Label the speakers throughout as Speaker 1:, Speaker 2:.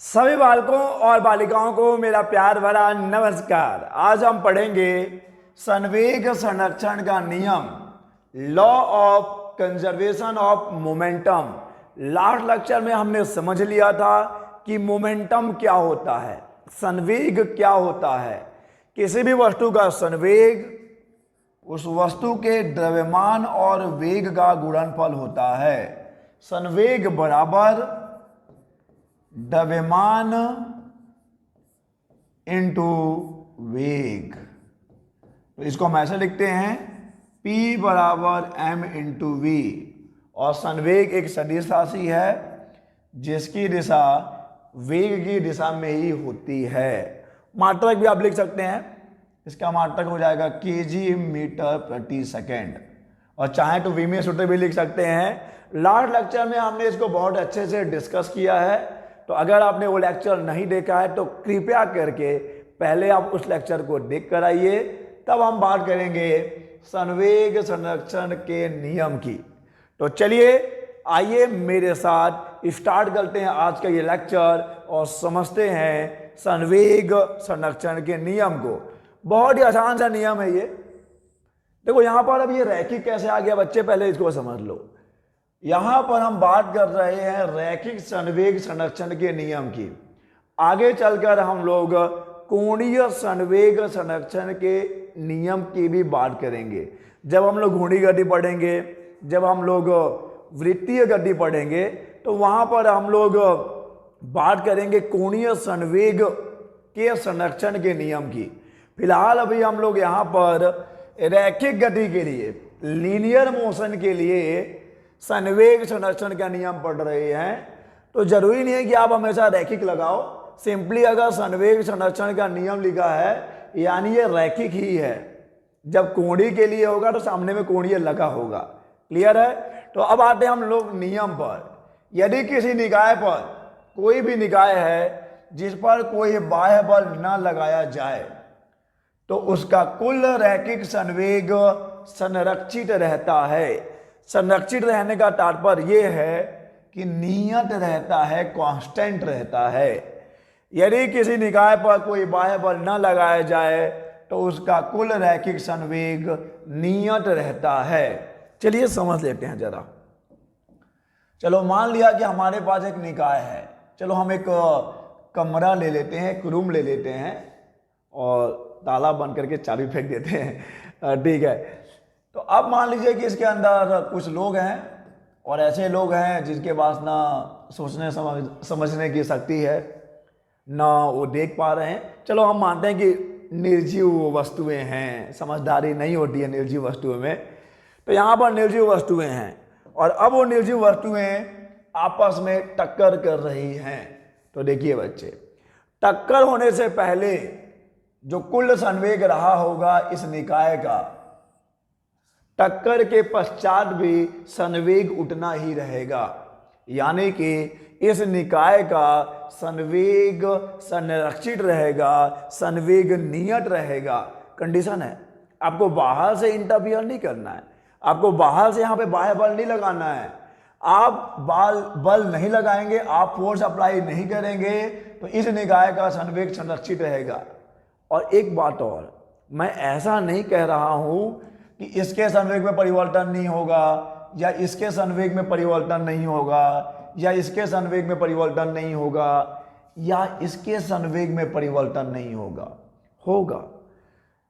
Speaker 1: सभी बालकों और बालिकाओं को मेरा प्यार भरा नमस्कार। आज हम पढ़ेंगे संवेग संरक्षण का नियम, law of conservation of momentum. Last lecture में हमने समझ लिया था कि मोमेंटम क्या होता है, संवेग क्या होता है। किसी भी वस्तु का संवेग उस वस्तु के द्रव्यमान और वेग का गुणनफल होता है। संवेग बराबर द्रव्यमान इंटू वेग। तो इसको हम ऐसे लिखते हैं P बराबर m इंटू वी। और संवेग एक सदिश राशि है जिसकी दिशा वेग की दिशा में ही होती है। मात्रक भी आप लिख सकते हैं, इसका मात्रक हो जाएगा kg मीटर प्रति सेकेंड, और चाहे तो v में सूत्र भी लिख सकते हैं। लास्ट लेक्चर में हमने इसको बहुत अच्छे से डिस्कस किया है, तो अगर आपने वो लेक्चर नहीं देखा है तो कृपया करके पहले आप उस लेक्चर को देख कर आइए, तब हम बात करेंगे संवेग संरक्षण के नियम की। तो चलिए आइए मेरे साथ स्टार्ट करते हैं आज का ये लेक्चर और समझते हैं संवेग संरक्षण के नियम को। बहुत ही आसान सा नियम है ये। देखो यहां पर अब ये रैखिक कैसे आ गया बच्चे, पहले इसको समझ लो। यहां पर हम बात कर रहे हैं रैखिक संवेग संरक्षण के नियम की। आगे चलकर हम लोग कोणीय संवेग संरक्षण के नियम की भी बात करेंगे। जब हम लोग घूर्णी गति पढ़ेंगे, जब हम लोग वृत्तीय गति पढ़ेंगे, तो वहां पर हम लोग बात करेंगे कोणीय संवेग के संरक्षण के नियम की। फिलहाल अभी हम लोग यहाँ पर रैखिक गति के लिए, लीनियर मोशन के लिए संवेग संरक्षण का नियम पढ़ रहे हैं। तो जरूरी नहीं है कि आप हमेशा रैखिक लगाओ, सिंपली अगर संवेग संरक्षण का नियम लिखा है यानी ये रैखिक ही है। जब कोणीय के लिए होगा तो सामने में कोणीय लगा होगा। क्लियर है? तो अब आते हैं हम लोग नियम पर। यदि किसी निकाय पर, कोई भी निकाय है जिस पर कोई बाह्य बल न लगाया जाए, तो उसका कुल रैखिक संवेग संरक्षित रहता है। संरक्षित रहने का तात्पर्य यह है कि नियत रहता है, कांस्टेंट रहता है। यदि किसी निकाय पर कोई बाह्य बल न लगाया जाए तो उसका कुल रैखिक संवेग नियत रहता है। चलिए समझ लेते हैं जरा। चलो मान लिया कि हमारे पास एक निकाय है। चलो हम एक कमरा ले लेते हैं, एक रूम ले लेते हैं और ताला बंद करके चाबी फेंक देते हैं। ठीक है। तो अब मान लीजिए कि इसके अंदर कुछ लोग हैं और ऐसे लोग हैं जिनके पास ना सोचने समझने की शक्ति है, ना वो देख पा रहे हैं। चलो हम मानते हैं कि निर्जीव वस्तुएं हैं, समझदारी नहीं होती है निर्जीव वस्तुओं में। तो यहाँ पर निर्जीव वस्तुएं हैं और अब वो निर्जीव वस्तुएं आपस में टक्कर कर रही हैं। तो देखिए बच्चे, टक्कर होने से पहले जो कुल संवेग रहा होगा इस निकाय का, टक्कर के पश्चात भी संवेग उतना ही रहेगा। यानी कि इस निकाय का संवेग संरक्षित रहेगा, संवेग नियत रहेगा। कंडीशन है, आपको बाहर से इंटरफियर नहीं करना है, आपको बाहर से यहाँ पे बाह्य बल नहीं लगाना है। आप बल नहीं लगाएंगे, आप फोर्स अप्लाई नहीं करेंगे, तो इस निकाय का संवेग संरक्षित रहेगा। और एक बात और, मैं ऐसा नहीं कह रहा हूं कि इसके संवेग में परिवर्तन नहीं होगा, या इसके संवेग में परिवर्तन नहीं होगा, या इसके संवेग में परिवर्तन नहीं होगा, या इसके संवेग में परिवर्तन नहीं होगा। होगा।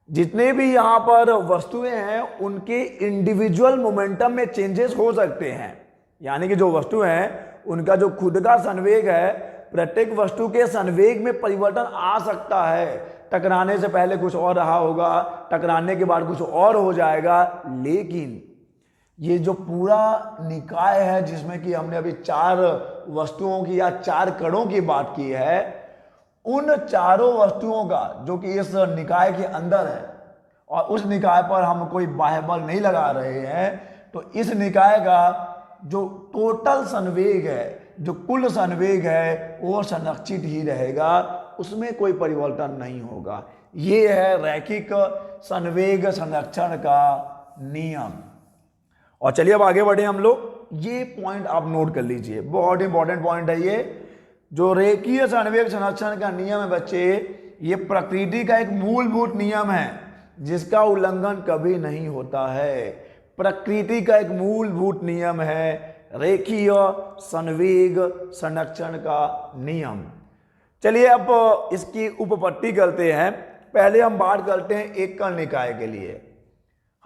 Speaker 1: जितने भी यहाँ पर वस्तुएं हैं उनके इंडिविजुअल मोमेंटम में चेंजेस हो सकते हैं। यानी कि जो वस्तु हैं उनका जो खुद का संवेग है, प्रत्येक वस्तु के संवेग में परिवर्तन आ सकता है। टकराने से पहले कुछ और रहा होगा, टकराने के बाद कुछ और हो जाएगा। लेकिन ये जो पूरा निकाय है जिसमें कि हमने अभी 4 वस्तुओं की या 4 कणों की बात की है, उन चारों वस्तुओं का जो कि इस निकाय के अंदर है और उस निकाय पर हम कोई बाह्य बल नहीं लगा रहे हैं, तो इस निकाय का जो टोटल संवेग है, जो कुल संवेग है, वो संरक्षित ही रहेगा, उसमें कोई परिवर्तन नहीं होगा। ये है रैखिक संवेग संरक्षण का नियम। और चलिए अब आगे बढ़े हम लोग। ये पॉइंट आप नोट कर लीजिए, बहुत इंपॉर्टेंट पॉइंट है ये। जो रेखीय संवेग संरक्षण का नियम है बच्चे, ये प्रकृति का एक मूलभूत नियम है जिसका उल्लंघन कभी नहीं होता है। प्रकृति का एक मूलभूत नियम है रेखीय संवेग संरक्षण का नियम। चलिए अब इसकी उपपत्ति करते हैं। पहले हम बात करते हैं एक कण निकाय के लिए।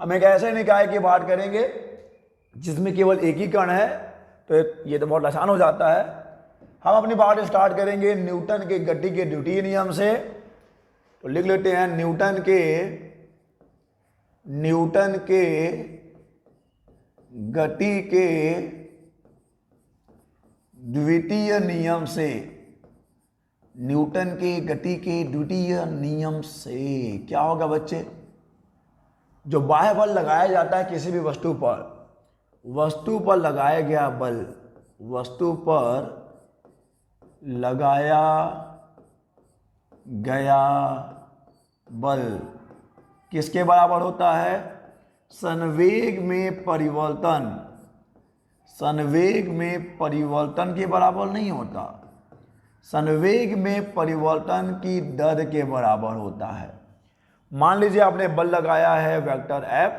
Speaker 1: हम एक ऐसे निकाय की बात करेंगे जिसमें केवल एक ही कण है, तो ये तो बहुत आसान हो जाता है। हम अपनी बात स्टार्ट करेंगे न्यूटन के गति के द्वितीय नियम से। तो लिख लेते हैं न्यूटन के गति के द्वितीय नियम से। न्यूटन के गति के द्वितीय नियम से क्या होगा बच्चे? जो बाह्य बल लगाया जाता है किसी भी वस्तु पर लगाया गया बल, वस्तु पर लगाया गया बल किसके बराबर होता है? संवेग में परिवर्तन के बराबर नहीं होता, संवेग में परिवर्तन की दर के बराबर होता है। मान लीजिए आपने बल लगाया है वेक्टर F,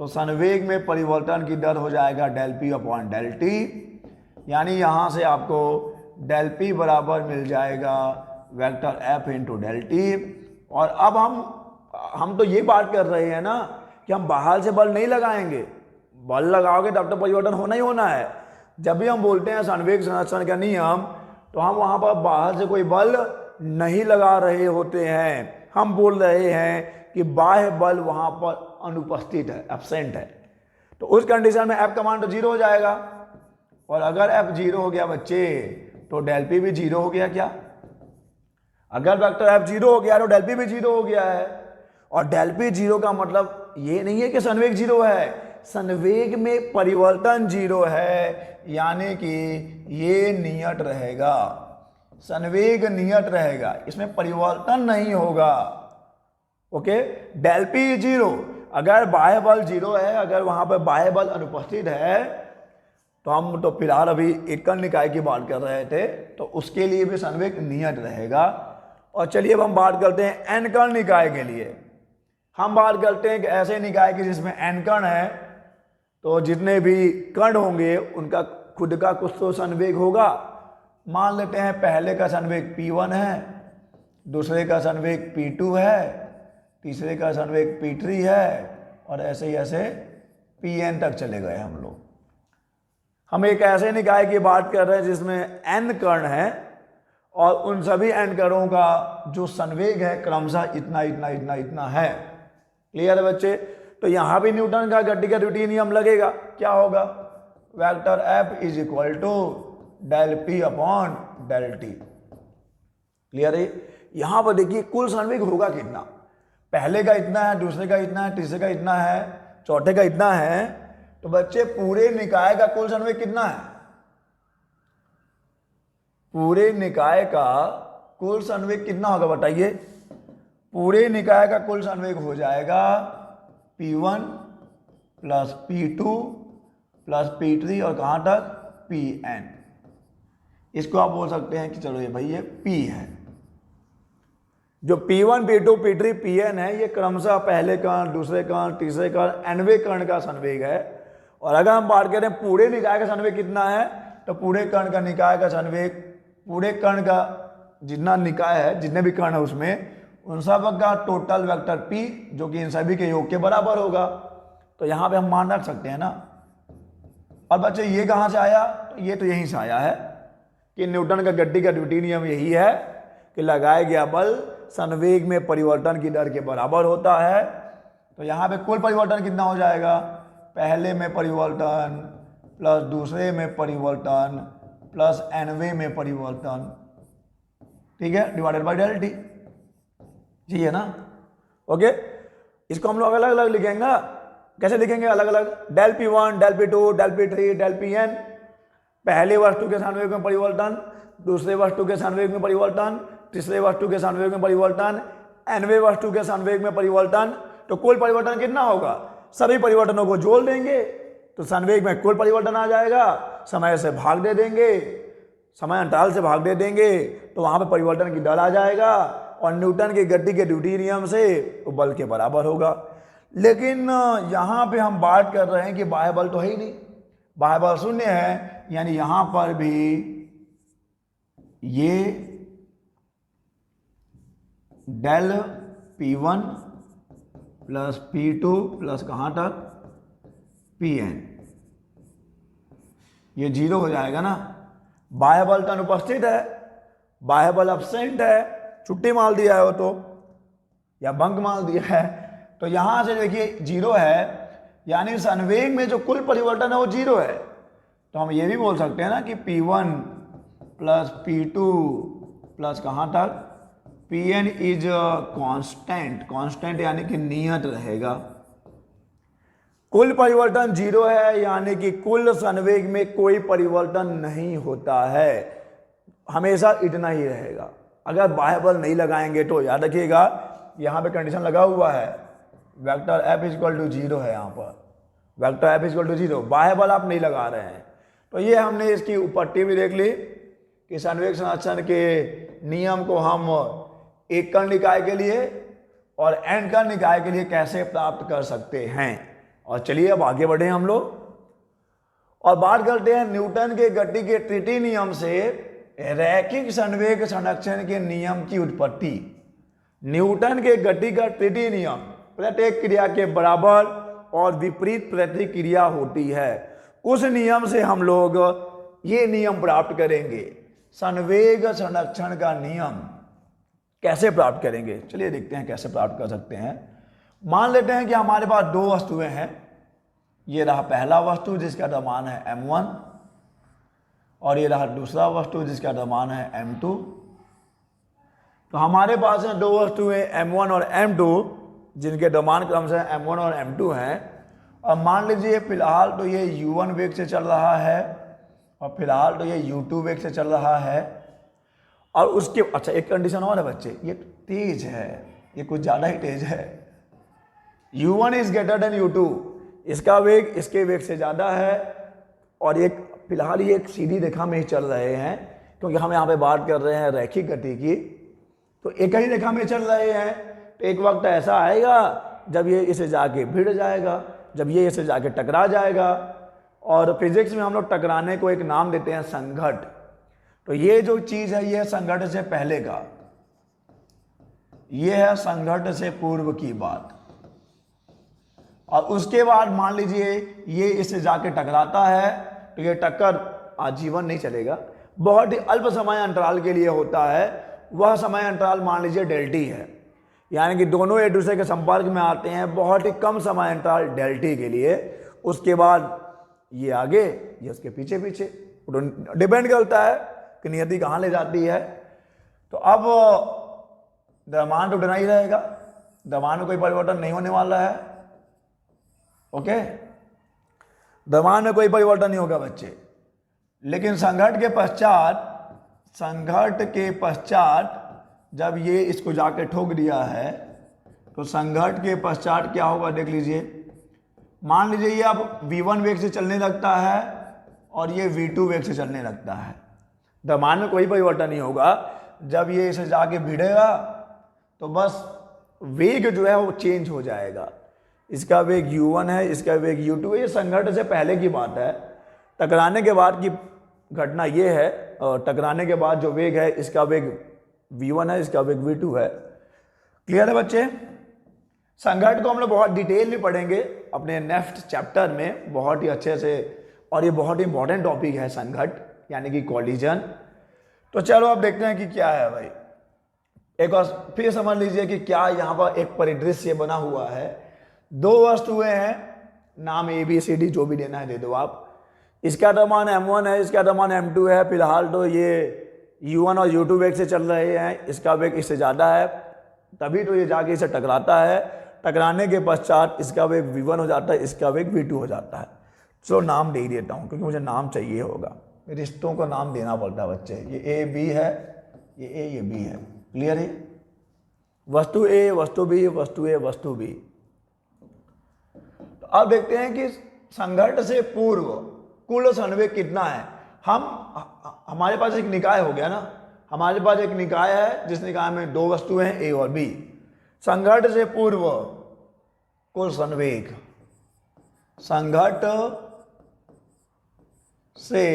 Speaker 1: तो संवेग में परिवर्तन की दर हो जाएगा del P upon del T, यानी यहाँ से आपको del P बराबर मिल जाएगा vector F into del T। और अब हम तो ये बात कर रहे हैं ना कि हम बाहर से बल नहीं लगाएंगे, बल लगाओगे तब तो परिवर्तन होना ही होना है। जब भी हम बोलते हैं संवेग संरक्षण का नियम, तो हम वहाँ पर बाहर से कोई बल नहीं लगा रहे होते हैं, हम बोल रहे हैं कि बाह्य बल वहाँ पर अनुपस्थित है, एब्सेंट है। तो उस कंडीशन में F का मान तो 0 हो जाएगा। और अगर F 0 हो गया बच्चे तो del P भी 0 हो गया क्या? अगर वेक्टर F 0 हो गया तो del P भी 0 हो गया है। और del P 0 का मतलब ये नहीं है कि संवेग 0 है, संवेग में परिवर्तन 0 है, यानी कि ये नियत रहेगा, संवेग नियत रहेगा, इसमें परिवर्तन नहीं होगा। ओके, del P 0, अगर बाह्य बल 0 है, अगर वहां पर बाह्य बल अनुपस्थित है, तो हम तो फिलहाल अभी एक कण निकाय की बात कर रहे थे, तो उसके लिए भी संवेग नियत रहेगा। और चलिए अब हम बात करते हैं n कण निकाय के लिए। हम बात करते हैं कि ऐसे निकाय की जिसमें n कण है, तो जितने भी कण होंगे उनका खुद का कुछ तो संवेग होगा। मान लेते हैं पहले का संवेग P1 है, दूसरे का संवेग P2 है, तीसरे का संवेग P3 है, और ऐसे ही ऐसे Pn तक चले गए हम लोग। हम एक ऐसे निकाय की बात कर रहे हैं जिसमें n कण है और उन सभी n कणों का जो संवेग है क्रमशः इतना इतना इतना इतना है। क्लियर है बच्चे? तो यहां भी न्यूटन का गति का द्वितीय नियम लगेगा। क्या होगा? Vector F is equal to del P upon del T। Clear है? यहां पर देखिए कुल संवेग होगा कितना, पहले का इतना है, दूसरे का इतना है, तीसरे का इतना है, चौथे का इतना है। तो बच्चे पूरे निकाय का कुल संवेग कितना है? पूरे निकाय का कुल संवेग कितना होगा बताइए? पूरे निकाय का कुल संवेग हो जाएगा P1 plus P2 plus P3 और कहां तक? Pn। इसको आप बोल सकते हैं कि चलो ये भाई ये P है। जो P1 P2 P3 Pn है, ये क्रमशः पहले कण, दूसरे कण, तीसरे कण, nवें कण का संवेग है। और अगर हम बात करें पूरे निकाय का संवेग कितना है, तो पूरे कण का निकाय का संवेग, पूरे कण का जितना निकाय है, जितने भी कण है उसमें, उन सब का टोटल वेक्टर P जो कि इन सभी के योग के बराबर होगा। तो यहाँ पे हम मान रख सकते हैं ना। और बच्चे ये कहाँ से आया? तो ये तो यहीं से आया है कि न्यूटन का गति का द्वितीय नियम यही है कि लगाया गया बल संवेग में परिवर्तन की दर के बराबर होता है। तो यहाँ पे कुल परिवर्तन कितना हो जाएगा? पहले में परिवर्तन प्लस दूसरे में परिवर्तन प्लस nवें में परिवर्तन, ठीक है, डिवाइडेड बाय del T। जी है ना? ओके, इसको हम लोग अलग अलग लिखेंगे। कैसे लिखेंगे अलग अलग? del P1, del P2, del P3, del Pn, पहले वस्तु के संवेग में परिवर्तन, दूसरे वस्तु के संवेग में परिवर्तन, तीसरे वस्तु के संवेग में परिवर्तन, nवें वस्तु के संवेग में परिवर्तन। तो कुल परिवर्तन कितना होगा? सभी परिवर्तनों को जोड़ देंगे तो संवेग में कुल परिवर्तन आ जाएगा, समय से भाग दे देंगे समय अंतराल से भाग दे देंगे तो वहाँ पे परिवर्तन की दर आ जाएगा और न्यूटन की गति के ड्यूटी नियम से तो बल के बराबर होगा। लेकिन यहाँ पे हम बात कर रहे हैं कि बाह्य बल तो है ही नहीं, बाह्य बल शून्य है, यानी यहाँ पर भी ये del P1 plus P2 plus कहाँ तक Pn, ये 0 हो जाएगा ना। बाह्य बल तो अनुपस्थित है, बाह्य बल एब्सेंट है, छुट्टी मार दिया है वो तो, या बंक मार दिया है, तो यहां से देखिए 0 है, यानी संवेग में जो कुल परिवर्तन है वो 0 है। तो हम ये भी बोल सकते हैं ना कि P1 प्लस P2 प्लस कहाँ तक Pn इज कांस्टेंट, कांस्टेंट यानी कि नियत रहेगा। कुल परिवर्तन 0 है, यानी कि कुल संवेग में कोई परिवर्तन नहीं होता है, हमेशा इतना ही रहेगा। अगर बाह्य बल नहीं लगाएंगे तो याद रखिएगा यहाँ पे कंडीशन लगा हुआ है, वेक्टर F इक्वल टू 0 है, यहाँ पर वेक्टर F इक्वल टू 0, बाह्य बल आप नहीं लगा रहे हैं। तो ये हमने इसकी उपपत्ति भी देख ली कि संवेग संरक्षण के नियम को हम एक कण निकाय के लिए और n कण निकाय के लिए कैसे प्राप्त कर सकते हैं। और चलिए अब आगे बढ़े हम लोग और बात करते हैं न्यूटन के गति के तृतीय नियम से रैखिक संवेग संरक्षण के नियम की उत्पत्ति। न्यूटन के गति का तृतीय नियम, प्रत्येक क्रिया के बराबर और विपरीत प्रतिक्रिया होती है, उस नियम से हम लोग ये नियम प्राप्त करेंगे। संवेग संरक्षण का नियम कैसे प्राप्त करेंगे, चलिए देखते हैं कैसे प्राप्त कर सकते हैं। मान लेते हैं कि हमारे पास दो वस्तुएं हैं, ये रहा पहला वस्तु जिसका द्रव्यमान है m1 और ये रहा दूसरा वस्तु जिसका द्रव्यमान है m2। तो हमारे पास है दो वस्तुएं m1 और m2 जिनके द्रव्यमान क्रमशः m1 और m2 हैं। और मान लीजिए फिलहाल तो ये u1 वेग से चल रहा है और फिलहाल तो ये u2 वेग से चल रहा है। और उसके अच्छा एक कंडीशन और है बच्चे, ये तेज है, ये कुछ ज़्यादा ही तेज है। u1 is greater than u2, इसका वेग इसके वेग से ज़्यादा है और एक फिलहाल ये एक सीधी रेखा में ही चल रहे हैं, क्योंकि हम यहाँ पे बात कर रहे हैं रैखिक गति की, तो एक ही रेखा में चल रहे हैं। तो एक वक्त ऐसा आएगा जब ये इसे जाके भिड़ जाएगा, जब ये इसे जाके टकरा जाएगा। और फिजिक्स में हम लोग टकराने को एक नाम देते हैं संघट। तो ये जो चीज़ है ये संघट से पहले का, ये है संघट से पूर्व की बात। और उसके बाद मान लीजिए ये इससे जाके टकराता है, तो ये टक्कर आजीवन नहीं चलेगा, बहुत ही अल्प समय अंतराल के लिए होता है। वह समय अंतराल मान लीजिए डेल्टी है, यानी कि दोनों एक दूसरे के संपर्क में आते हैं बहुत ही कम समय अंतराल डेल्टी के लिए। उसके बाद ये आगे, ये उसके पीछे पीछे, डिपेंड करता है कि नियति कहाँ ले जाती है। तो अब द्रव्यमान तो उतना ही रहेगा, द्रव्यमान में कोई परिवर्तन नहीं होने वाला है। ओके, द्रव्यमान में कोई परिवर्तन नहीं होगा बच्चे। लेकिन संघट के पश्चात जब ये इसको जाके ठोक दिया है, तो संघट के पश्चात क्या होगा देख लीजिए। मान लीजिए ये अब v1 वेग से चलने लगता है और ये v2 वेग से चलने लगता है, द्रव्यमान में कोई परिवर्तन नहीं होगा। जब ये इसे जाके भिड़ेगा तो बस वेग जो है वो चेंज हो जाएगा। इसका वेग u1 है, इसका वेग u2 है, ये संघट से पहले की बात है। टकराने के बाद की घटना ये है, और टकराने के बाद जो वेग है इसका वेग v1 है, इसका वेग v2 है। क्लियर है बच्चे? संघट को हम लोग बहुत डिटेल में पढ़ेंगे अपने नेक्स्ट चैप्टर में बहुत ही अच्छे से, और ये बहुत ही इंपॉर्टेंट टॉपिक है संघट यानी कि कॉलिजन। तो चलो अब देखते हैं कि क्या है भाई। एक बार फिर समझ लीजिए कि क्या यहाँ पर एक परिदृश्य बना हुआ है। दो वस्तुएं हैं, नाम ABCD जो भी देना है दे दो आप। इसका द्रव्यमान m1 है, इसका द्रव्यमान m2 है। फिलहाल तो ये u1 और u2 वेग से चल रहे हैं, इसका वेग इससे ज़्यादा है, तभी तो ये जाके इसे टकराता है। टकराने के पश्चात इसका वेग v1 हो जाता है, इसका वेग v2 हो जाता है। चलो नाम दे ही देता हूँ क्योंकि मुझे नाम चाहिए होगा, रिश्तों को नाम देना पड़ता है बच्चे। ये A B है, ये A ये B है। क्लियर है? वस्तु A वस्तु B, वस्तु A वस्तु B। तो अब देखते हैं कि संघट से पूर्व कुल संवेग कितना है। हमारे पास एक निकाय हो गया ना, हमारे पास एक निकाय है जिस निकाय में दो वस्तुएं हैं ए और बी। संघट्ट से पूर्व कुल संवेग, संघट्ट से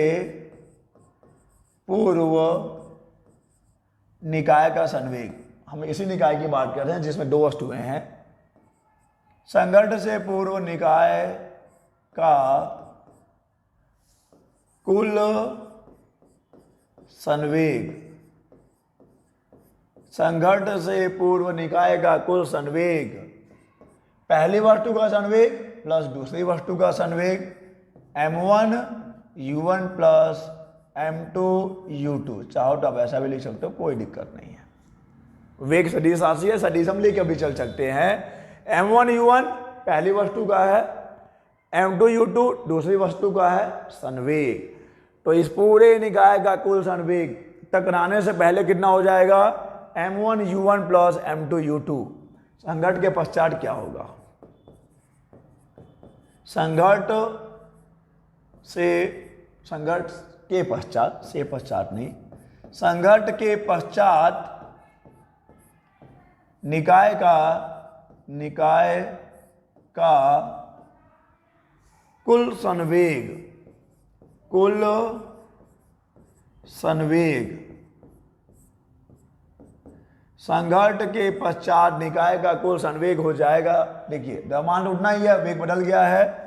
Speaker 1: पूर्व निकाय का संवेग, हम इसी निकाय की बात कर रहे हैं जिसमें दो वस्तुएं हैं। संघट्ट से पूर्व निकाय का कुल संवेग, संघट्ट से पूर्व निकाय का कुल संवेग, पहली वस्तु का संवेग प्लस दूसरी वस्तु का संवेग m1 u1 plus m2 u2। चाहो तो आप ऐसा भी लिख सकते हो, कोई दिक्कत नहीं है। वेग सदिश राशि है, सदिश हम लेके भी चल सकते हैं। m1 u1 पहली वस्तु का है, m2 u2 दूसरी वस्तु का है संवेग। तो इस पूरे निकाय का कुल संवेग टकराने से पहले कितना हो जाएगा, m1 u1 plus m2 u2। संघट्ट के पश्चात क्या होगा, संघट्ट के पश्चात, से पश्चात नहीं, संघट्ट के पश्चात निकाय का कुल संवेग, संघट्ट के पश्चात निकाय का कुल संवेग हो जाएगा। देखिए द्रव्यमान उतना ही है, वेग बदल गया है।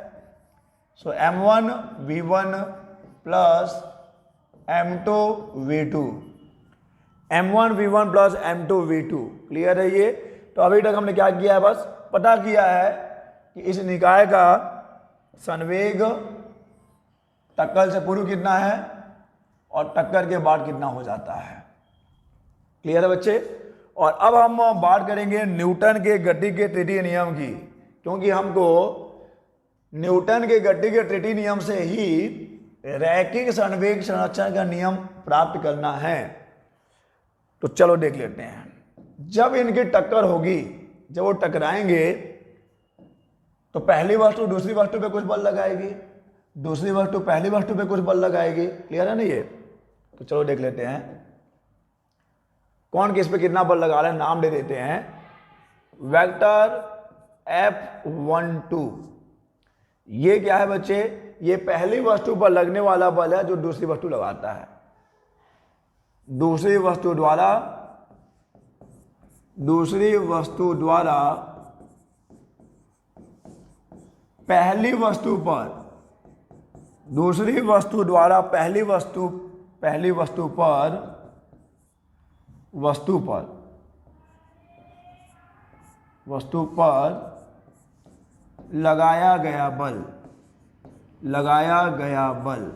Speaker 1: सो m1 v1 plus m2 v2, m1 v1 plus m2 v2। Clear है ये? तो अभी तक हमने क्या किया है, बस पता किया है कि इस निकाय का संवेग टक्कर से पूर्व कितना है और टक्कर के बाद कितना हो जाता है। क्लियर है बच्चे? और अब हम बात करेंगे न्यूटन के गति के तृतीय नियम की, क्योंकि हमको न्यूटन के गति के तृतीय नियम से ही रैखिक संवेग संरक्षण का नियम प्राप्त करना है। तो चलो देख लेते हैं। जब इनकी टक्कर होगी, जब वो टकराएंगे तो पहली वस्तु दूसरी वस्तु पे कुछ बल लगाएगी, दूसरी वस्तु पहली वस्तु पे कुछ बल लगाएगी। क्लियर है ना ये? तो चलो देख लेते हैं कौन किस पे कितना बल लगा रहे हैं, नाम दे देते हैं। वेक्टर F12, ये क्या है बच्चे, ये पहली वस्तु पर लगने वाला बल है जो दूसरी वस्तु लगाता है। दूसरी वस्तु द्वारा पहली वस्तु पर, दूसरी वस्तु द्वारा पहली वस्तु पर लगाया गया बल।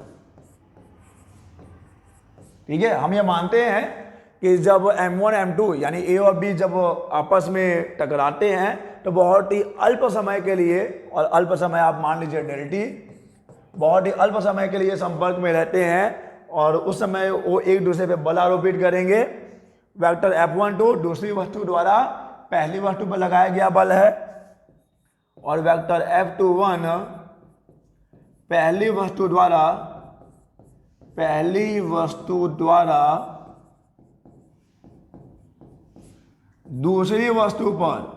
Speaker 1: ठीक है, हम ये मानते हैं कि जब m1 m2 यानी a और b जब आपस में टकराते हैं तो बहुत ही अल्प समय के लिए, और अल्प समय आप मान लीजिए डेल्टी, बहुत ही अल्प समय के लिए संपर्क में रहते हैं और उस समय वो एक दूसरे पे बल आरोपित करेंगे। वेक्टर F12 दूसरी वस्तु द्वारा पहली वस्तु पर लगाया गया बल है, और वेक्टर F21 पहली वस्तु द्वारा दूसरी वस्तु पर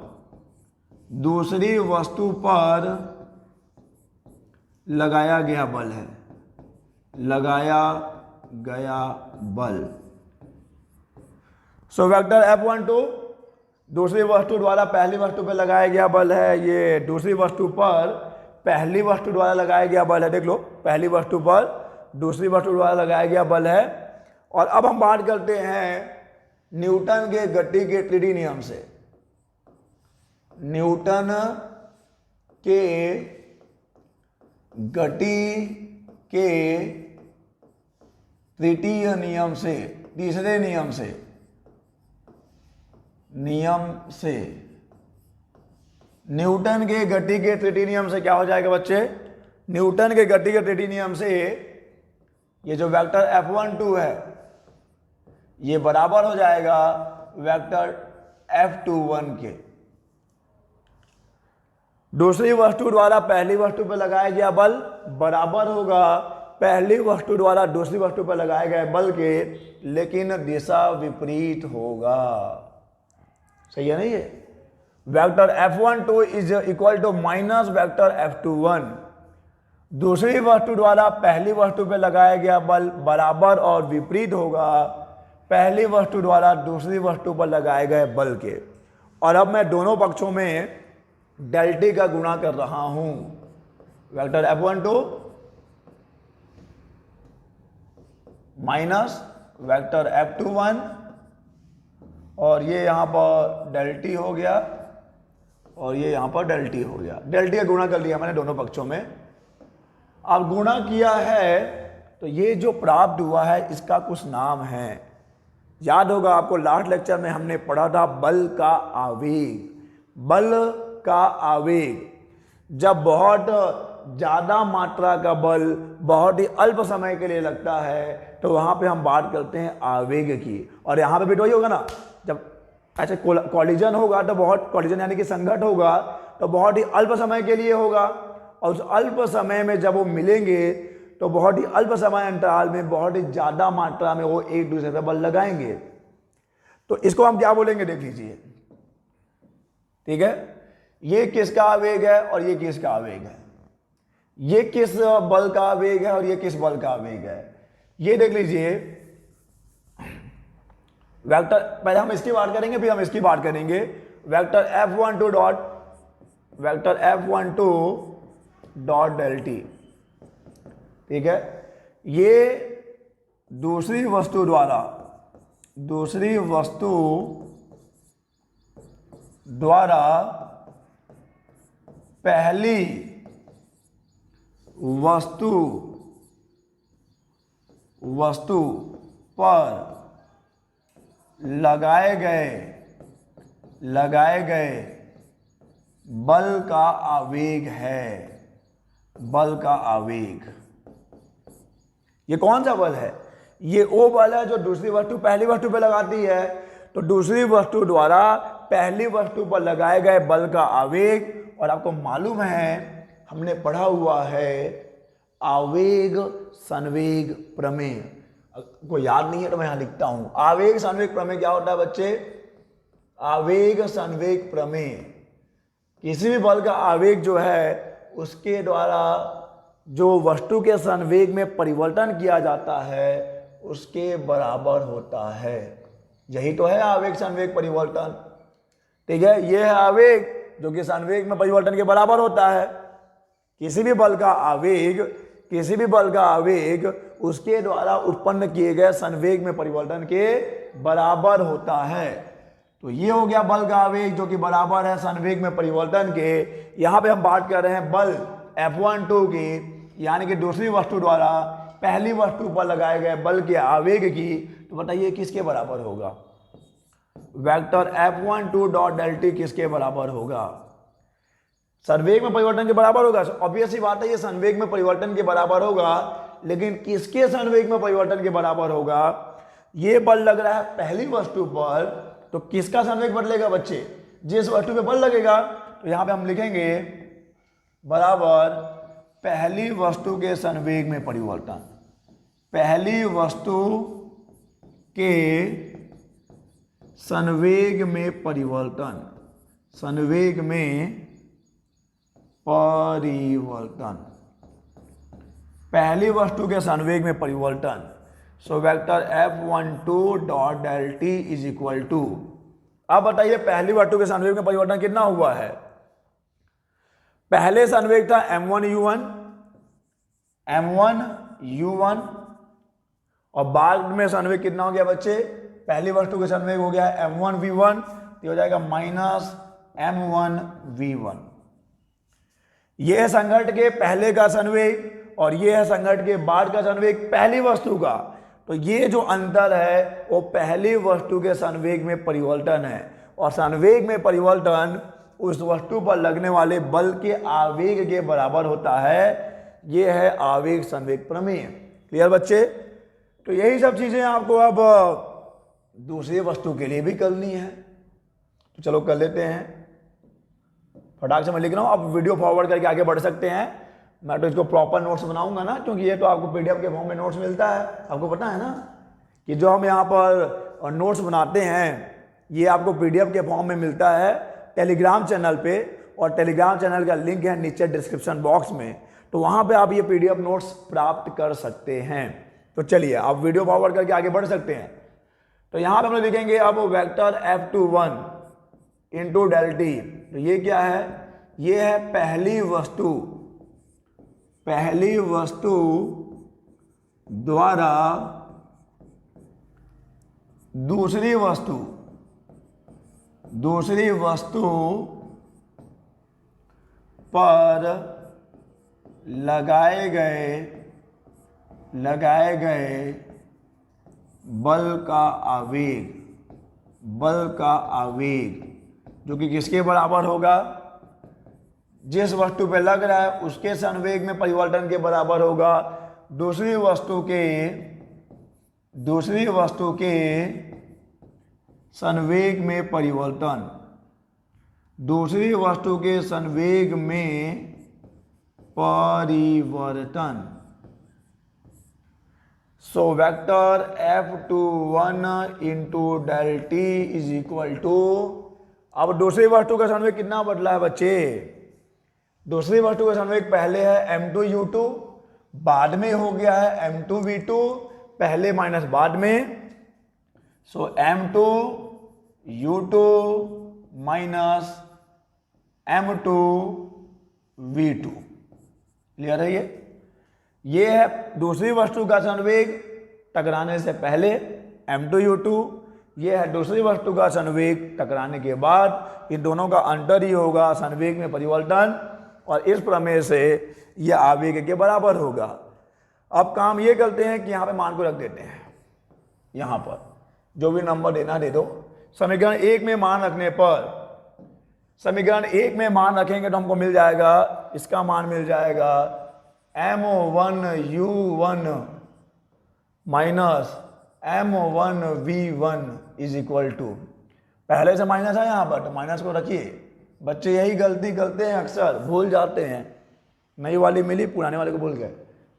Speaker 1: लगाया गया बल है, सो वेक्टर F12 दूसरी वस्तु द्वारा पहली वस्तु पर लगाया गया बल है, ये दूसरी वस्तु पर पहली वस्तु द्वारा लगाया गया बल है। देख लो, पहली वस्तु पर दूसरी वस्तु द्वारा लगाया गया बल है। और अब हम बात करते हैं न्यूटन के गति के तृतीय नियम से। न्यूटन के गति के तृतीय नियम से, तीसरे नियम से न्यूटन के गति के तृतीय नियम से क्या हो जाएगा बच्चे? न्यूटन के गति के तृतीय नियम से ये जो वेक्टर F12 है ये बराबर हो जाएगा वेक्टर F21 के। दूसरी वस्तु द्वारा पहली वस्तु पर लगाया गया बल बराबर होगा पहली वस्तु द्वारा दूसरी वस्तु पर लगाए गए बल के लेकिन दिशा विपरीत होगा। सही है नहीं ये? Vector F12 is equal to minus vector F21। दूसरी वस्तु द्वारा पहली वस्तु पर लगाया गया बल बराबर और विपरीत होगा पहली वस्तु द्वारा दूसरी वस्तु पर लगाए गए बल के। और अब मैं दोनों पक्षों में डेल टी का गुणा कर रहा हूं। Vector F12 minus vector F21 और ये यहां पर डेल टी हो गया और ये यहां पर डेल टी हो गया। डेल टी का गुणा कर लिया मैंने दोनों पक्षों में। अब गुणा किया है तो ये जो प्राप्त हुआ है इसका कुछ नाम है। याद होगा आपको लास्ट लेक्चर में हमने पढ़ा था बल का आवेग। बल का आवेग जब बहुत ज्यादा मात्रा का बल बहुत ही अल्प समय के लिए लगता है तो वहां पे हम बात करते हैं आवेग की। और यहां पे भी तो वही होगा ना, जब ऐसे कॉलिजन होगा तो बहुत कॉलिजन यानी कि संघट होगा तो बहुत ही अल्प समय के लिए होगा और उस अल्प समय में जब वो मिलेंगे तो बहुत ही अल्प समय अंतराल में बहुत ही ज्यादा मात्रा में वो एक दूसरे पर बल लगाएंगे। तो इसको हम क्या बोलेंगे देख लीजिए, ठीक है? ये किसका आवेग है और ये किसका आवेग है? ये किस बल का आवेग है और ये किस बल का आवेग है? ये देख लीजिए वेक्टर, पहले हम इसकी बात करेंगे फिर हम इसकी बात करेंगे। Vector F12 dot del T, ठीक है? ये दूसरी वस्तु द्वारा पहली वस्तु पर लगाए गए बल का आवेग है। बल का आवेग ये कौन सा बल है? ये वो बल है जो दूसरी वस्तु पहली वस्तु पर लगाती है। तो दूसरी वस्तु द्वारा पहली वस्तु पर लगाए गए बल का आवेग, और आपको मालूम है हमने पढ़ा हुआ है आवेग संवेग प्रमेय। को याद नहीं है तो मैं यहां लिखता हूं। आवेग संवेग प्रमेय क्या होता है बच्चे? आवेग संवेग प्रमेय किसी भी बल का आवेग जो है उसके द्वारा जो वस्तु के संवेग में परिवर्तन किया जाता है उसके बराबर होता है। यही तो है आवेग संवेग परिवर्तन, ठीक है? यह है आवेग जो कि संवेग में परिवर्तन के बराबर होता है। किसी भी बल का आवेग उसके द्वारा उत्पन्न किए गए संवेग में परिवर्तन के बराबर होता है। तो ये हो गया बल का आवेग जो कि बराबर है संवेग में परिवर्तन के। यहां पे हम बात कर रहे हैं बल F12 की, यानी कि दूसरी वस्तु द्वारा पहली वस्तु पर लगाए गए बल के आवेग की। तो बताइए किसके बराबर होगा? Vector F12 dot del T किसके बराबर होगा? संवेग में परिवर्तन के बराबर होगा। ऑब्वियस सी बात है ये संवेग में परिवर्तन के बराबर होगा, लेकिन किसके संवेग में परिवर्तन के बराबर होगा? ये बल लग रहा है पहली वस्तु पर, तो किसका संवेग बदलेगा बच्चे? जिस वस्तु पे बल लगेगा। तो यहां पे हम लिखेंगे बराबर पहली वस्तु के संवेग में परिवर्तन। पहली वस्तु के संवेग में परिवर्तन, संवेग में परिवर्तन, पहली वस्तु के संवेग में परिवर्तन। So vector F12 dot del T is equal to, अब बताइए पहली वस्तु के संवेग में परिवर्तन कितना हुआ है? पहले संवेग था m1u1 और बाद में संवेग कितना हो गया बच्चे? पहली वस्तु के संवेग हो गया m1v1, तो हो जाएगा माइनस m1v1। यह है संघट के पहले का संवेग और यह है संघट के बाद का संवेग पहली वस्तु का। तो ये जो अंतर है वो पहली वस्तु के संवेग में परिवर्तन है, और संवेग में परिवर्तन उस वस्तु पर लगने वाले बल के आवेग के बराबर होता है। ये है आवेग संवेग प्रमेय। क्लियर बच्चे? तो यही सब चीजें आपको अब दूसरी वस्तु के लिए भी करनी है। तो चलो कर लेते हैं। फटाक से मैं लिख रहा हूं, आप वीडियो फॉरवर्ड करके आगे बढ़ सकते हैं। मैं तो इसको प्रॉपर नोट्स बनाऊंगा ना, क्योंकि ये तो आपको पीडीएफ के फॉर्म में नोट्स मिलता है, आपको पता है ना कि जो हम यहाँ पर नोट्स बनाते हैं ये आपको पीडीएफ के फॉर्म में मिलता है टेलीग्राम चैनल पे, और टेलीग्राम चैनल का लिंक है नीचे डिस्क्रिप्शन बॉक्स में, तो वहाँ पे आप ये पीडीएफ नोट्स प्राप्त कर सकते हैं। तो चलिए आप वीडियो फॉरवर्ड करके आगे बढ़ सकते हैं। तो यहाँ पे हम लोग लिखेंगे अब vector F21 into del T. तो ये क्या है, ये है पहली वस्तु द्वारा दूसरी वस्तु पर लगाए गए बल का आवेग जो कि किसके बराबर होगा, जिस वस्तु पे लग रहा है उसके संवेग में परिवर्तन के बराबर होगा दूसरी वस्तु के संवेग में परिवर्तन, दूसरी वस्तु के संवेग में परिवर्तन। So vector F21 into del T is equal to, अब दूसरी वस्तु का संवेग कितना बदला है बच्चे, दूसरी वस्तु का संवेग पहले है m2u2, बाद में हो गया है m2v2, पहले माइनस बाद में। सो m2u2 माइनस m2v2, क्लियर है। ये है दूसरी वस्तु का संवेग टकराने से पहले m2u2, ये है दूसरी वस्तु का संवेग टकराने के बाद, इन दोनों का अंतर ही होगा संवेग में परिवर्तन, और इस प्रमेय से यह आवेग के बराबर होगा। अब काम ये करते हैं कि यहाँ पे मान को रख देते हैं, यहाँ पर जो भी नंबर देना दे दो। समीकरण 1 में मान रखने पर, समीकरण 1 में मान रखेंगे तो हमको मिल जाएगा, इसका मान मिल जाएगा m1u1 minus m1v1 is equal to, पहले से माइनस है यहाँ पर तो माइनस को रखिए। बच्चे यही गलती करते हैं, अक्सर भूल जाते हैं, नई वाली मिली पुराने वाले को भूल गए।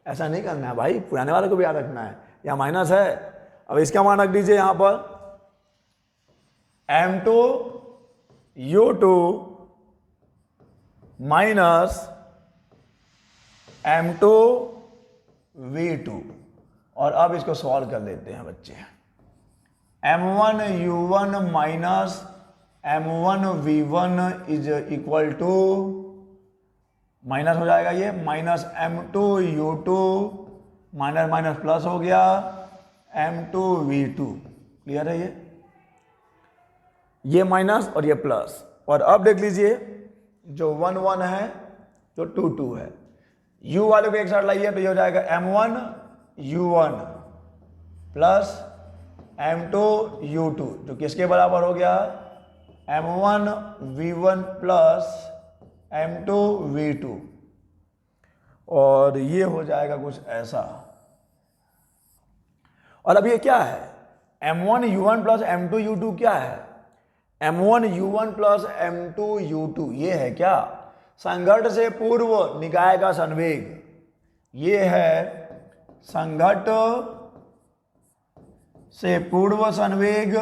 Speaker 1: ऐसा नहीं करना है भाई, पुराने वाले को भी याद रखना है। यहाँ माइनस है, अब इसका मान रख दीजिए यहाँ पर m2u2 माइनस m2v2, और अब इसको सॉल्व कर देते हैं बच्चे। m1u1 minus m1v1 is equal to, minus हो जाएगा ये, minus m2u2 minus minus plus हो गया m2v2, क्लियर है। ये माइनस और ये प्लस, और अब देख लीजिए जो 1 1 है, जो 2 2 है, u वाले को एक साथ लाइए तो ये हो जाएगा m1u1 प्लस m2u2 जो किसके बराबर हो गया, m1v1 प्लस m2v2, और ये हो जाएगा कुछ ऐसा। और अब ये क्या है, m1u1 प्लस m2u2 क्या है, m1u1 प्लस m2u2 ये है क्या, संघट्ट से पूर्व निकाय का संवेग, ये है संघट्ट से पूर्व संवेग,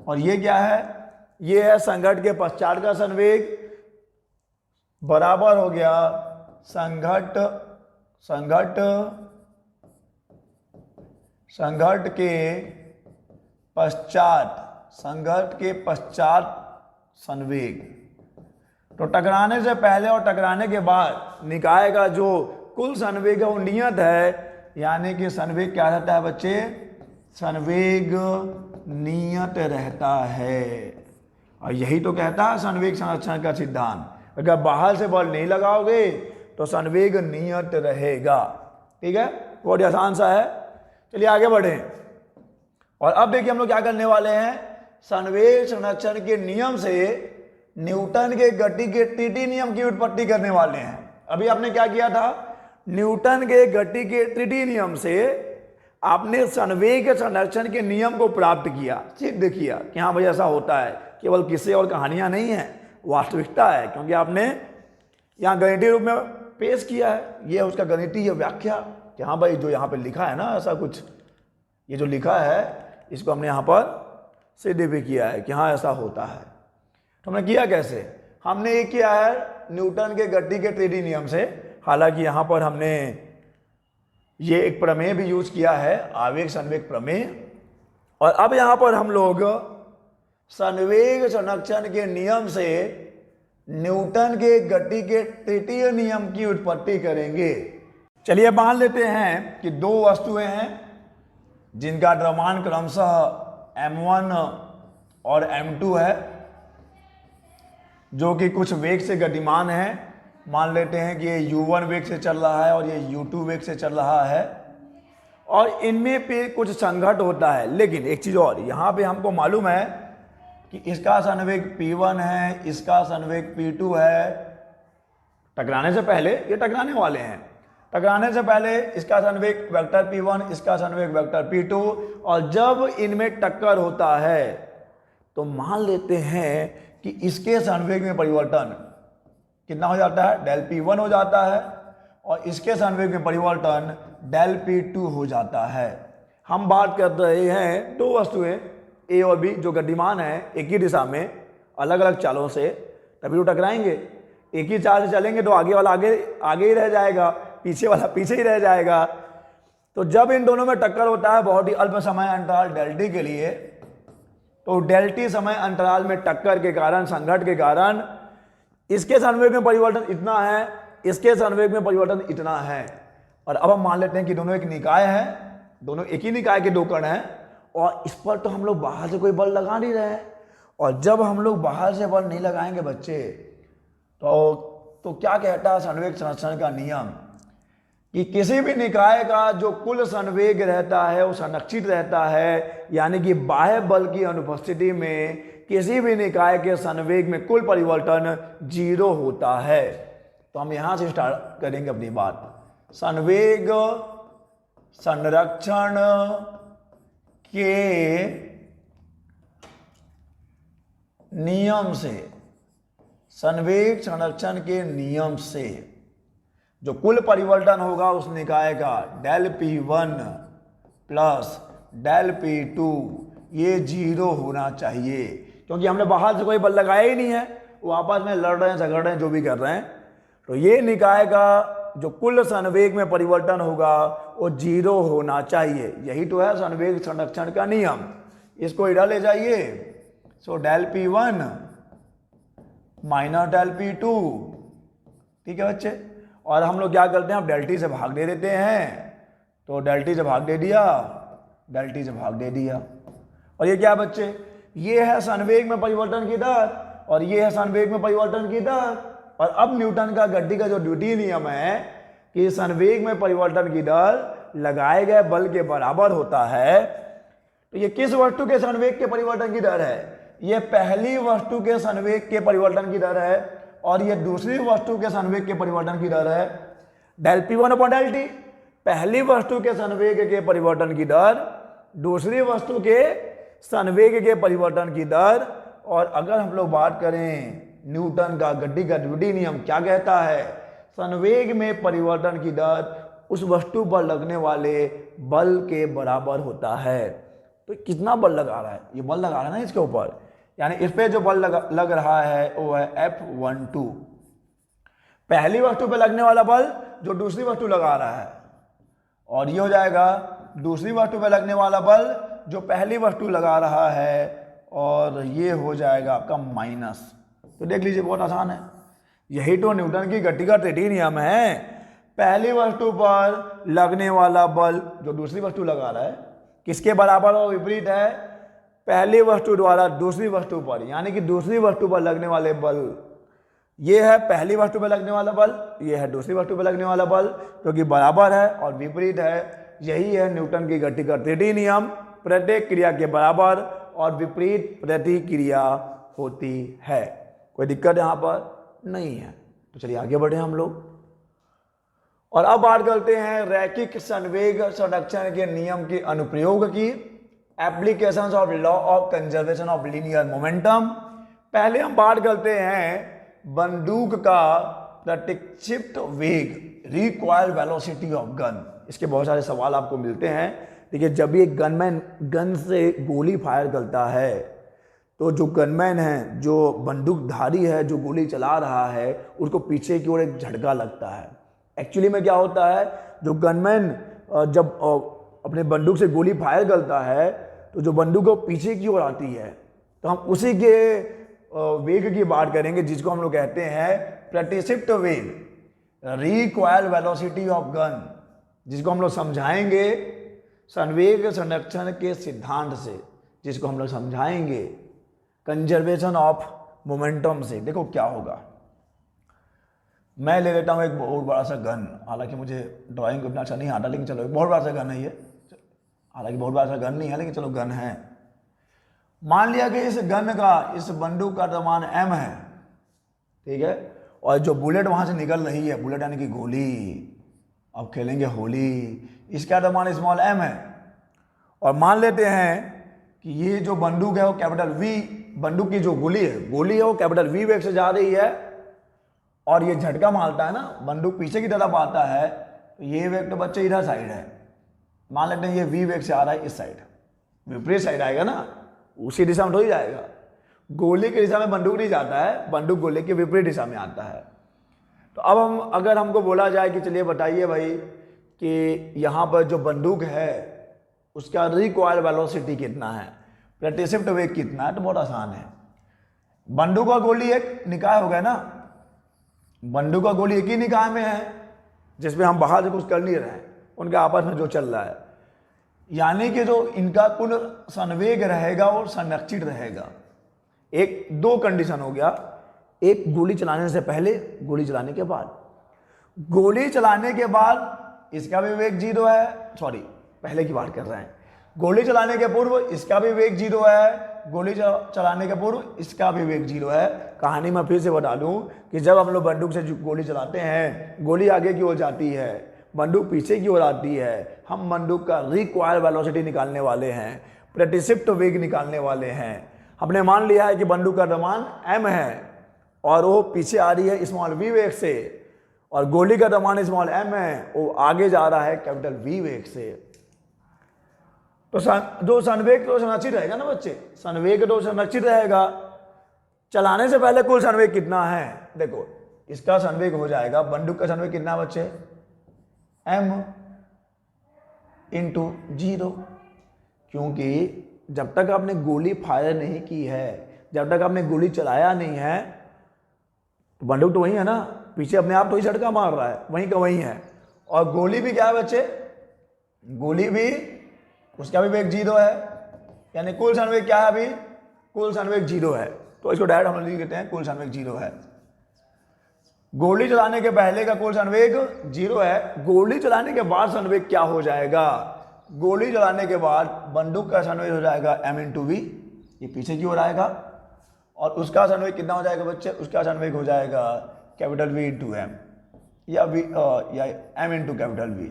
Speaker 1: और ये क्या है, ये है संघट्ट के पश्चात का संवेग, बराबर हो गया संघट्ट के पश्चात संवेग। तो टकराने से पहले और टकराने के बाद निकाय का जो कुल संवेग है वो नियत है, यानी कि संवेग क्या रहता है बच्चे, संवेग नियत रहता है। और यही तो कहता है संवेग संरक्षण का सिद्धांत, अगर बाहर से बल नहीं लगाओगे तो संवेग नियत रहेगा। ठीक है, बहुत आसान सा है। चलिए आगे बढ़ें, और अब देखिए हम लोग क्या करने वाले हैं, संवेग संरक्षण के नियम से न्यूटन के गति के त्रुटि नियम की उत्पत्ति करने वाले हैं। अभी आपने क्या किया था, न्यूटन के गति के त्रुटि नियम से आपने संवेग संरक्षण के नियम को प्राप्त किया, सिद्ध किया कि हाँ भाई ऐसा होता है। केवल किस्से और कहानियां नहीं है, वास्तविकता है, क्योंकि आपने यहाँ गणितीय रूप में पेश किया है। ये उसका गणितीय व्याख्या कि हाँ भाई जो यहाँ पे लिखा है ना ऐसा कुछ, ये जो लिखा है इसको हमने यहाँ पर सिद्ध भी किया है कि हाँ ऐसा होता है। तो हमने किया कैसे? हमने ये किया है न्यूटन के गति के तृतीय नियम से। हालांकि यहाँ पर हमने ये एक प्रमेय भी यूज किया है, आवेग संवेग प्रमेय। और अब यहाँ पर हम लोग संवेग संरक्षण के नियम से न्यूटन के गति के तृतीय नियम की उत्पत्ति करेंगे। चलिए मान लेते हैं कि दो वस्तुएं हैं जिनका द्रव्यमान क्रमशः m1 और m2 है, जो कि कुछ वेग से गतिमान है। मान लेते हैं कि ये u1 वेग से चल रहा है और ये u2 वेग से चल रहा है, और इनमें पे कुछ संघट होता है। लेकिन एक चीज और, यहाँ पे हमको मालूम है कि इसका संवेग p1 है, इसका संवेग p2 है। टकराने से पहले ये टकराने वाले हैं, टकराने से पहले इसका संवेग वेक्टर p1, इसका संवेग वेक्टर p2, और जब इनमें टक्कर होता है तो मान लेते हैं कि इसके संवेग में परिवर्तन कितना हो जाता है, डेल p1 हो जाता है, और इसके संवेग में परिवर्तन डेल p2 हो जाता है। हम बात कर रहे हैं दो वस्तुएं ए और बी जो गतिमान है एक ही दिशा में अलग अलग चालों से, तभी तो टकराएंगे। एक ही चाल से चलेंगे तो आगे वाला आगे आगे ही रह जाएगा, पीछे वाला पीछे ही रह जाएगा। तो जब इन दोनों में टक्कर होता है बहुत ही अल्प समय अंतराल डेल टी के लिए, तो डेल टी समय अंतराल में टक्कर के कारण, संघट के कारण इसके संवेग में परिवर्तन इतना है, इसके संवेग में परिवर्तन इतना है। और अब हम मान लेते हैं कि दोनों एक निकाय है, दोनों एक ही निकाय के दो कण हैं, और इस पर तो हम लोग बाहर से कोई बल लगा नहीं रहे हैं। और जब हम लोग बाहर से बल नहीं लगाएंगे बच्चे, तो क्या कहता है संवेग संरक्षण का नियम कि किसी भी निकाय का जो कुल संवेग रहता है वो संरक्षित रहता है, यानी कि बाह्य बल की अनुपस्थिति में किसी भी निकाय के संवेग में कुल परिवर्तन 0 होता है। तो हम यहां से स्टार्ट करेंगे अपनी बात। संवेग संरक्षण के नियम से, संवेग संरक्षण के नियम से जो कुल परिवर्तन होगा उस निकाय का del p1 plus del p2 ये 0 होना चाहिए, क्योंकि हमने बाहर से कोई बल लगाया ही नहीं है, वो आपस में लड़ रहे हैं, झगड़ रहे हैं, जो भी कर रहे हैं। तो ये निकाय का जो कुल संवेग में परिवर्तन होगा वो 0 होना चाहिए। यही तो है संवेग संरक्षण का नियम। इसको इधर ले जाइए, so del p1 minus del p2, ठीक है बच्चे। और हम लोग क्या करते हैं, अब डेल टी से भाग दे देते हैं, तो डेल टी से भाग दे दिया, डेल टी से भाग दे दिया। और ये क्या बच्चे, ये है संवेग में परिवर्तन की दर और ये है संवेग में परिवर्तन की दर। और अब न्यूटन का गति का जो द्वितीय नियम है कि संवेग में परिवर्तन की दर लगाए गए बल के बराबर होता है। तो ये किस वस्तु के संवेग के परिवर्तन की दर है, ये पहली वस्तु के संवेग के परिवर्तन की दर है और ये दूसरी वस्तु के संवेग के परिवर्तन की दर है। Del p1 upon del T, पहली वस्तु के संवेग के परिवर्तन की दर, दूसरी वस्तु के संवेग के परिवर्तन की दर। और अगर हम लोग बात करें न्यूटन का गति का द्वितीय नियम क्या कहता है, संवेग में परिवर्तन की दर उस वस्तु पर लगने वाले बल के बराबर होता है। तो कितना बल लगा रहा है, ये बल लगा रहा है ना इसके ऊपर, यानी इस पे जो बल लग रहा है वो है F12, पहली वस्तु पे लगने वाला बल जो दूसरी वस्तु लगा रहा है, और ये हो जाएगा दूसरी वस्तु पे लगने वाला बल जो पहली वस्तु लगा रहा है, और ये हो जाएगा आपका माइनस। तो देख लीजिए बहुत आसान है, यही तो न्यूटन की गति का तृतीय नियम है। पहली वस्तु पर लगने वाला बल जो दूसरी वस्तु लगा रहा है किसके बराबर और विपरीत है, पहली वस्तु द्वारा दूसरी वस्तु पर, यानी कि दूसरी वस्तु पर लगने वाले बल, ये है पहली वस्तु पर लगने वाला बल, ये है दूसरी वस्तु पर लगने वाला बल, जो कि बराबर है और विपरीत है। यही है न्यूटन की गति का तृतीय नियम, प्रत्येक क्रिया के बराबर और विपरीत प्रतिक्रिया होती है। कोई दिक्कत यहाँ पर नहीं है। तो चलिए आगे बढ़े हम लोग, और अब बात करते हैं रैखिक संवेग संरक्षण के नियम के अनुप्रयोग की, applications of law of conservation of linear momentum. पहले हम बात करते हैं बंदूक का प्रक्षिप्त वेग, रिकॉइल वेलोसिटी ऑफ गन। इसके बहुत सारे सवाल आपको मिलते हैं। देखिए, जब एक गनमैन गन से गोली फायर करता है तो जो गनमैन है, जो बंदूकधारी है, जो गोली चला रहा है, उसको पीछे की ओर एक झटका लगता है। एक्चुअली में क्या होता है, जो गनमैन जब अपने बंदूक से गोली फायर करता है तो जो बंदूक वो पीछे की ओर आती है, तो हम उसी के वेग की बात करेंगे जिसको हम लोग कहते हैं प्रतिक्षिप्त वेग, रिकॉइल वेलोसिटी ऑफ गन, जिसको हम लोग समझाएंगे संवेग संरक्षण के सिद्धांत से, जिसको हम लोग समझाएंगे कंजर्वेशन ऑफ मोमेंटम से। देखो क्या होगा, मैं ले लेता हूँ एक बहुत बड़ा सा गन, हालांकि मुझे ड्राइंग उतना अच्छा नहीं आता, लेकिन चलो एक बहुत बड़ा सा गन है ये, हालांकि बहुत बड़ा सा गन नहीं है लेकिन चलो गन है। मान लिया कि इस गन का, इस बंदूक का द्रव्यमान m है, ठीक है, और जो बुलेट वहां से निकल रही है, बुलेट यानी कि गोली, अब खेलेंगे होली, इसका द्रव्यमान स्मॉल m है। और मान लेते हैं कि ये जो बंदूक है वो कैपिटल V, बंदूक की जो गोली है वो कैपिटल V वेग से जा रही है, और ये झटका मारता है ना, बंदूक पीछे की तरफ आता है, तो ये वेग तो बच्चे इधर साइड है, मान लेते हैं ये V वेग से आ रहा है इस साइड, विपरीत साइड आएगा ना, उसी दिशा में तो ही जाएगा। गोली की दिशा में बंदूक नहीं जाता है, बंदूक गोले की विपरीत दिशा में आता है। तो अब हम, अगर हमको बोला जाए कि चलिए बताइए भाई कि यहाँ पर जो बंदूक है उसका रिकॉइल वेलोसिटी कितना है, प्रतिक्षिप्त वेग कितना है, तो बहुत आसान है। बंदूक का गोली एक निकाय हो गया ना, बंदूक का गोली एक ही निकाय में है जिसमें हम बाहर से कुछ कर नहीं रहे हैं, उनके आपस में जो चल रहा है, यानी कि जो इनका कुल संवेग रहेगा वो संरक्षित रहेगा। एक दो कंडीशन हो गया, एक गोली चलाने से पहले, गोली चलाने के बाद। गोली चलाने के बाद इसका भी वेग 0 है, सॉरी पहले की बात कर रहे हैं, गोली चलाने के पूर्व इसका भी वेग 0 है, गोली चलाने के पूर्व इसका भी वेग 0 है। कहानी में फिर से बता दूं कि जब हम लोग बंदूक से गोली चलाते हैं, गोली आगे की ओर जाती है, बंदूक पीछे की ओर आती है, हम बंदूक का रिकॉइल वेलोसिटी निकालने वाले हैं, प्रतिक्षिप्त वेग निकालने वाले हैं। हमने मान लिया है कि बंदूक का द्रव्यमान m है और वो पीछे आ रही है स्मॉल v वेग से, और गोली का द्रव्यमान स्मॉल m है, वो आगे जा रहा है कैपिटल V वेग से। तो जो संवेग तो संरक्षित रहेगा ना बच्चे, संवेग तो संरक्षित रहेगा। चलाने से पहले कुल संवेग कितना है, देखो इसका संवेग हो जाएगा, बंदूक का संवेग कितना बच्चे, m इंटू 0, क्योंकि जब तक आपने गोली फायर नहीं की है, जब तक आपने गोली चलाया नहीं है, बंदूक तो वही है ना, पीछे अपने आप तो ही झटका मार रहा है, वहीं का वहीं है। और गोली भी क्या है बच्चे, गोली भी, उसका भी वेग 0 है, यानी कुल संवेग क्या है अभी, कुल संवेग 0 है। तो इसको डायरेक्ट हम लोग लिख देते हैं कुल संवेग 0 है। गोली चलाने के पहले का कुल संवेग 0 है, गोली चलाने के बाद संवेग क्या हो जाएगा, गोली चलाने के बाद बंदूक का संवेग हो जाएगा m इंटू वी, ये पीछे की ओर आएगा, और उसका संवेग कितना हो जाएगा बच्चे, उसका संवेग हो जाएगा कैपिटल V इंटू एम, या m इंटू कैपिटल V।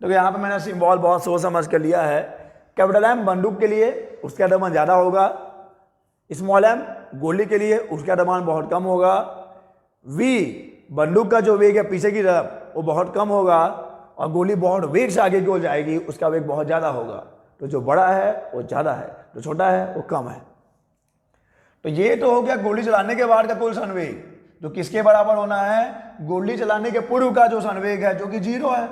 Speaker 1: तो यहाँ पे मैंने सिंबल बहुत सोच समझ कर लिया है। कैपिटल M बंदूक के लिए उसका द्रव्यमान ज़्यादा होगा, स्मॉल m गोली के लिए उसका द्रव्यमान बहुत कम होगा, V बंदूक का जो वेग है पीछे की तरफ वो बहुत कम होगा, और गोली बहुत वेग से आगे की ओर जाएगी, उसका वेग बहुत ज़्यादा होगा। तो जो बड़ा है वो ज़्यादा है, जो छोटा है वो कम है। तो ये तो हो गया गोली चलाने के बाद का कुल संवेग, जो किसके बराबर होना है, गोली चलाने के पूर्व का जो संवेग है, जो कि 0 है,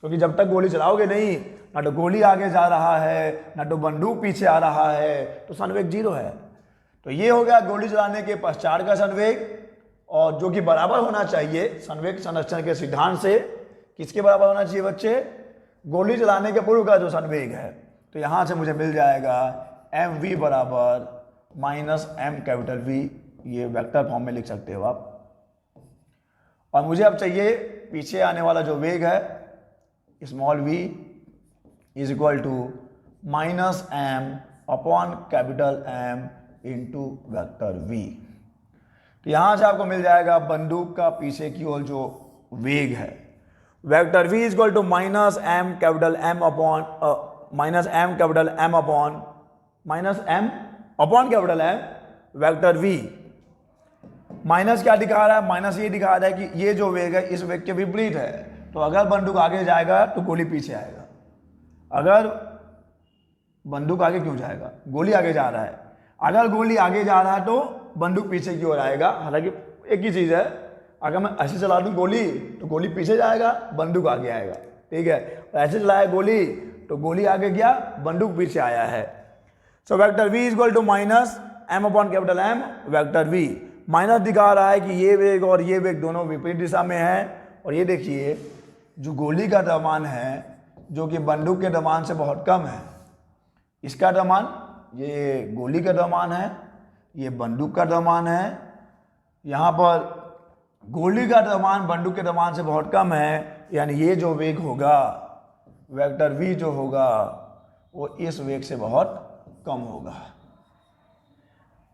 Speaker 1: क्योंकि जब तक गोली चलाओगे नहीं, ना तो गोली आगे जा रहा है, ना तो बंदूक पीछे आ रहा है, तो संवेग 0 है। तो ये हो गया गोली चलाने के पश्चात का संवेग, और जो कि बराबर होना चाहिए संवेग संरक्षण के सिद्धांत से, किसके बराबर होना चाहिए बच्चे, गोली चलाने के पूर्व का जो संवेग है। तो यहाँ से मुझे मिल जाएगा mv बराबर माइनस m कैपिटल V, ये वेक्टर फॉर्म में लिख सकते हो आप। और मुझे अब चाहिए पीछे आने वाला जो वेग है, small v is equal to minus m upon capital M into vector V। तो यहाँ से आपको मिल जाएगा बंदूक का पीछे की ओर जो वेग है, vector v is equal to minus m capital M upon minus m capital M upon minus m upon capital M vector v। Minus क्या दिखा रहा है, माइनस ये दिखा रहा है कि ये जो वेग है इस वेग के विपरीत है, तो अगर बंदूक आगे जाएगा तो गोली पीछे आएगा। अगर बंदूक आगे क्यों जाएगा, गोली आगे जा रहा है, अगर गोली आगे जा रहा है तो बंदूक पीछे की ओर आएगा। हालांकि एक ही चीज़ है, अगर मैं ऐसे चला दूँ गोली तो गोली पीछे जाएगा, बंदूक आगे आएगा, ठीक है। ऐसे चलाया गोली तो गोली आगे गया, बंदूक पीछे आया है। So vector v is equal to minus m upon capital M vector v। Minus दिखा रहा है कि ये वेग और ये वेग दोनों विपरीत दिशा में है। और ये देखिए जो गोली का द्रव्यमान है जो कि बंदूक के द्रव्यमान से बहुत कम है, इसका द्रव्यमान, ये गोली का द्रव्यमान है, ये बंदूक का द्रव्यमान है। यहाँ पर गोली का द्रव्यमान बंदूक के द्रव्यमान से बहुत कम है, यानी ये जो वेग होगा वेक्टर v जो होगा वो इस वेग से बहुत कम होगा।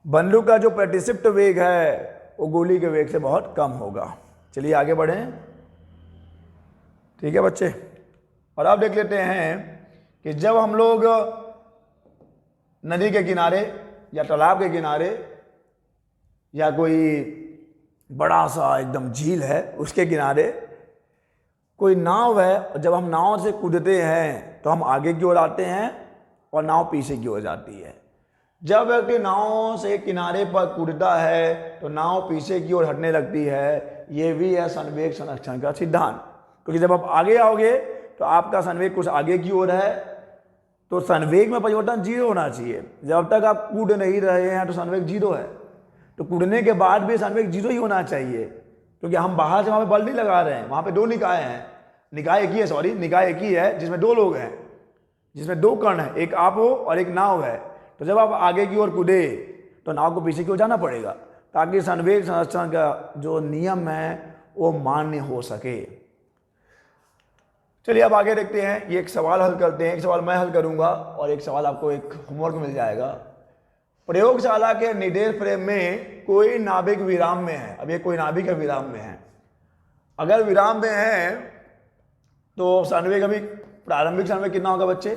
Speaker 1: बंदूक का जो प्रतिशिप्त वेग है वो गोली के वेग से बहुत कम होगा। चलिए आगे बढ़ें, ठीक है बच्चे। और अब देख लेते हैं कि जब हम लोग नदी के किनारे या तालाब के किनारे या कोई बड़ा सा एकदम झील है उसके किनारे कोई नाव है, और जब हम नाव से कूदते हैं तो हम आगे की ओर आते हैं और नाव पीछे की ओर जाती है। जब व्यक्ति नाव से किनारे पर कूदता है तो नाव पीछे की ओर हटने लगती है। ये भी है संवेग संरक्षण का सिद्धांत, क्योंकि जब आप आगे आओगे तो आपका संवेग कुछ आगे की ओर है, तो संवेग में परिवर्तन 0 होना चाहिए। जब तक आप कूद नहीं रहे हैं तो संवेग 0 है, तो कूदने के बाद भी संवेग 0 ही होना चाहिए, क्योंकि हम बाहर से वहाँ पे बल नहीं लगा रहे हैं। वहाँ पे 2 निकाय हैं, निकाय एक ही है, सॉरी निकाय एक ही है जिसमें 2 लोग हैं, जिसमें 2 कण हैं, एक आप हो और एक नाव है। तो जब आप आगे की ओर कूदे तो नाव को पीछे की ओर जाना पड़ेगा, ताकि संवेग संरक्षण का जो नियम है वो मान्य हो सके। चलिए अब आगे देखते हैं, ये एक सवाल हल करते हैं। एक सवाल मैं हल करूंगा और एक सवाल आपको एक होमवर्क मिल जाएगा। प्रयोगशाला के निर्देश फ्रेम में कोई नाभिक विराम में है। अब ये कोई नाभिक है विराम में है, अगर विराम में है तो संवेग अभी प्रारंभिक संवेग कितना होगा बच्चे?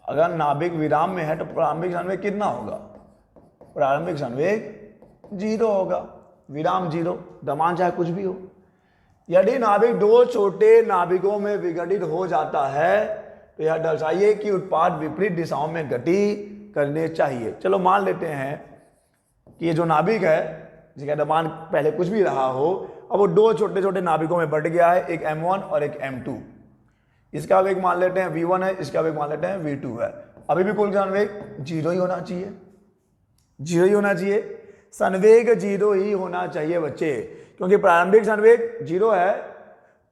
Speaker 1: अगर नाभिक विराम में है तो प्रारंभिक संवेग कितना होगा? प्रारंभिक संवेग 0 होगा, विराम 0, द्रव्यमान चाहे कुछ भी हो। यदि नाभिक 2 छोटे नाभिकों में विघटित हो जाता है तो यह दर्शाइए कि उत्पाद विपरीत दिशाओं में गति करने चाहिए। चलो मान लेते हैं कि ये जो नाभिक है जिसका द्रव्यमान पहले कुछ भी रहा हो, अब वो 2 छोटे छोटे नाभिकों में बट गया है, एक M1 और एक M2। इसका वेग मान लेते हैं v1 है, इसका वेग मान लेते हैं v2 है। अभी भी कुल संवेग 0 ही होना चाहिए, 0 ही होना चाहिए, संवेग 0 ही होना चाहिए बच्चे, क्योंकि प्रारंभिक संवेग 0 है।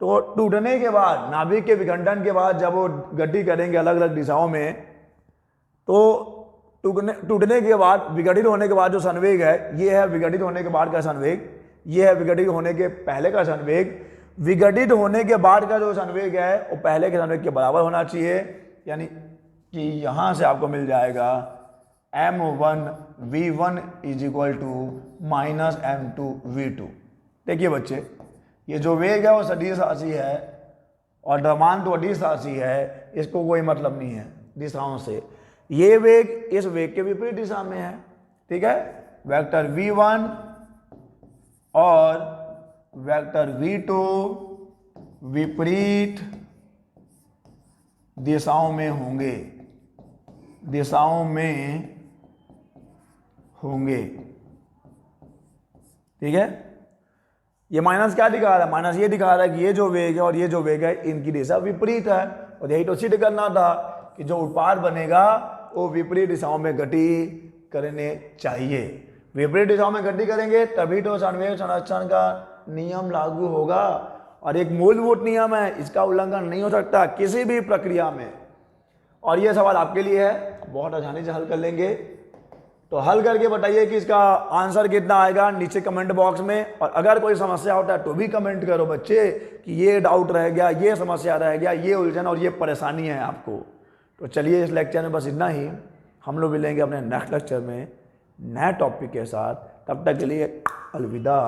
Speaker 1: तो टूटने के बाद, नाभिक के विखंडन के बाद जब वो गति करेंगे अलग अलग दिशाओं में, तो टूटने के बाद, विघटित होने के बाद जो संवेग है, ये है विघटित होने के बाद का संवेग, ये है विघटित होने के पहले का संवेग। विघटित होने के बाद का जो संवेग है वो पहले के संवेग के बराबर होना चाहिए, यानी कि यहां से आपको मिल जाएगा m1 v1 is equal to minus m2 v2। देखिए बच्चे, ये जो वेग है वो सदिश राशि है और द्रव्यमान तो अदिश राशि है, इसको कोई मतलब नहीं है दिशाओं से। ये वेग इस वेग के विपरीत दिशा में है, ठीक है। वेक्टर v1 और वेक्टर v2 विपरीत दिशाओं में होंगे, दिशाओं में होंगे, ठीक है। ये माइनस क्या दिखा रहा है? माइनस ये दिखा रहा है कि ये जो वेग है और ये जो वेग है इनकी दिशा विपरीत है, और यही तो सिद्ध करना था कि जो उत्पाद बनेगा वो विपरीत दिशाओं में गति करने चाहिए। विपरीत दिशाओं में गति करेंगे तभी तो संवेग संरक्षण का नियम लागू होगा, और एक मूलभूत नियम है, इसका उल्लंघन नहीं हो सकता किसी भी प्रक्रिया में। और ये सवाल आपके लिए है, बहुत आसानी से हल कर लेंगे। तो हल करके बताइए कि इसका आंसर कितना आएगा नीचे कमेंट बॉक्स में। और अगर कोई समस्या होता है तो भी कमेंट करो बच्चे कि ये डाउट रह गया, ये समस्या रह गया, ये उलझन और ये परेशानी है आपको। तो चलिए इस लेक्चर में बस इतना ही, हम लोग मिलेंगे अपने नेक्स्ट लेक्चर में नए टॉपिक के साथ। तब तक के लिए अलविदा।